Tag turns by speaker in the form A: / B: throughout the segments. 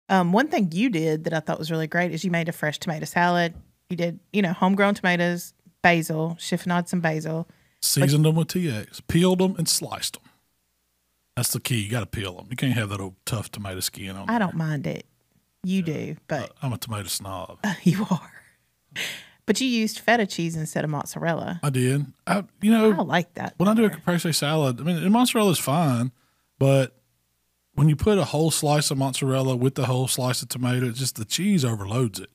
A: One thing you did that I thought was really great is you made a fresh tomato salad. You did, homegrown tomatoes, basil, chiffonade some basil.
B: Seasoned them with TX. Peeled them and sliced them. That's the key. You got to peel them. You can't have that old tough tomato skin on
A: I don't mind it. You do, but
B: I'm a tomato snob.
A: You are. But you used feta cheese instead of mozzarella.
B: I did. I
A: like that.
B: When I do a caprese salad, I mean, and mozzarella is fine, but when you put a whole slice of mozzarella with the whole slice of tomato, it's just the cheese overloads it.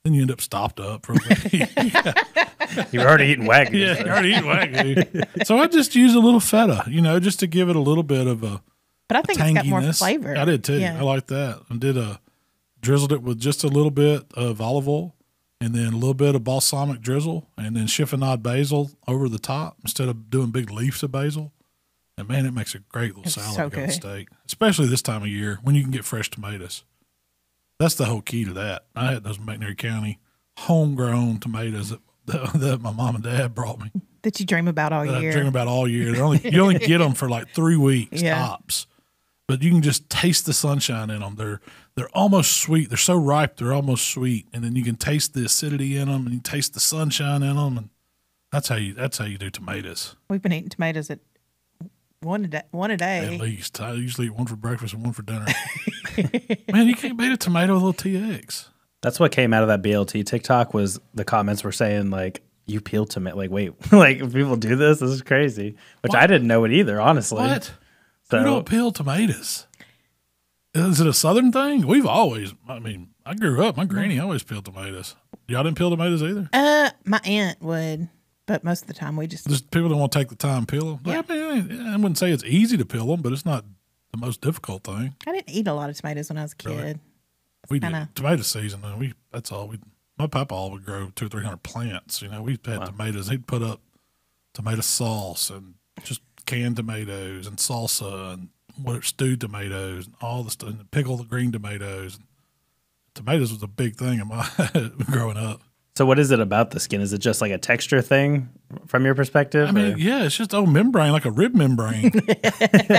B: Then you end up stopped up for a bit.
C: You're already eating Wagyu.
B: Yeah, you're already eating Wagyu. So I just use a little feta, just to give it a little bit of a
A: But I think it's got more flavor.
B: I did too.
A: Yeah.
B: I like that. I drizzled it with just a little bit of olive oil and then a little bit of balsamic drizzle and then chiffonade basil over the top instead of doing big leaves of basil. And, man, it makes a great little salad
A: so
B: with
A: good.
B: steak, especially this time of year when you can get fresh tomatoes. That's the whole key to that. I had those McNair County homegrown tomatoes that my mom and dad brought me.
A: That you dream about all year.
B: I dream about all year. You only get them for like 3 weeks tops. But you can just taste the sunshine in them. They're almost sweet. They're so ripe, they're almost sweet. And then you can taste the acidity in them, and you taste the sunshine in them, and that's how you do tomatoes.
A: We've been eating tomatoes at one a day.
B: At least I usually eat one for breakfast and one for dinner. Man, you can't beat a tomato with a little TX.
C: That's what came out of that BLT TikTok was the comments were saying like, you peel tomato. Like, wait, like people do this? This is crazy. Which I didn't know it either, honestly.
B: What?
C: So,
B: you don't peel tomatoes. Is it a Southern thing? We've always, I grew up, my granny always peeled tomatoes. Y'all didn't peel tomatoes either?
A: My aunt would, but most of the time we just
B: people don't want to take the time to peel them.
A: Yeah.
B: I wouldn't say it's easy to peel them, but it's not the most difficult thing.
A: I didn't eat a lot of tomatoes when I was a kid.
B: Really? We did tomato season, and that's all we. My papa would grow 200 or 300 plants. We had tomatoes. He'd put up tomato sauce and just canned tomatoes and salsa and stewed tomatoes and all the stuff, and pickle the green tomatoes. Tomatoes was a big thing in my growing up.
C: So what is it about the skin? Is it just like a texture thing from your perspective?
B: Yeah, it's just membrane, like a rib membrane.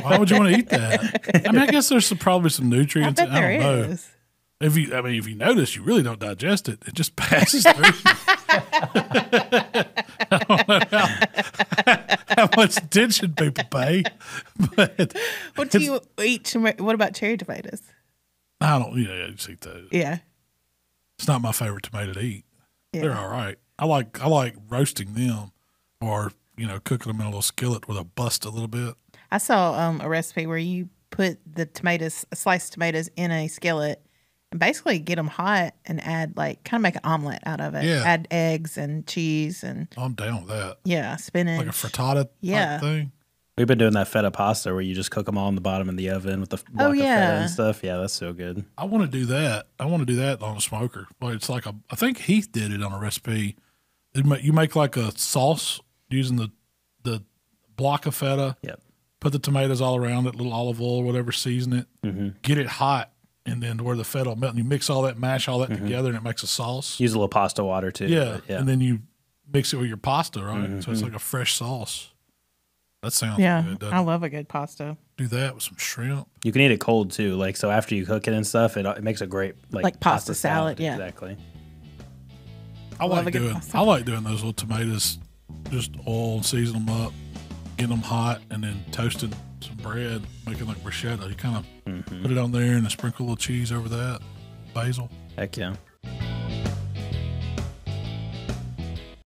B: Why would you want to eat that? I guess there's probably some nutrients.
A: I bet there
B: don't know.
A: is.
B: If you notice, you really don't digest it. It just passes through. I don't know how much attention people pay. But
A: what do you eat? What about cherry tomatoes?
B: I don't. Yeah, I just eat those.
A: Yeah,
B: it's not my favorite tomato to eat.
A: Yeah.
B: They're all right. I like roasting them, or cooking them in a little skillet where they'll bust a little bit.
A: I saw a recipe where you put the sliced tomatoes in a skillet. And basically get them hot and add kind of make an omelet out of it.
B: Yeah.
A: Add eggs and cheese and.
B: I'm down with that.
A: Yeah, spinach.
B: Like a frittata type thing.
C: We've been doing that feta pasta where you just cook them all in the bottom in the oven with the block of feta and stuff. Yeah, that's so good.
B: I want to do that. I want to do that on a smoker. But it's like I think Heath did it on a recipe. You make like a sauce using the block of feta.
C: Yep.
B: Put the tomatoes all around it, little olive oil or whatever, season it. Mm-hmm. Get it hot. And then where the feta will melt, and you mix all that, mash all that together, and it makes a sauce.
C: Use a little pasta water too.
B: Yeah, and then you mix it with your pasta, right? Mm-hmm. So it's like a fresh sauce. That sounds good.
A: I love a good pasta.
B: Do that with some shrimp.
C: You can eat it cold too. So after you cook it and stuff, it makes a great
A: pasta salad. Yeah,
C: exactly.
B: I like doing those little tomatoes. Just oil and season them up, getting them hot, and then toasting some bread, making like bruschetta. You kind of put it on there and then sprinkle a little cheese over that, basil.
C: Heck yeah.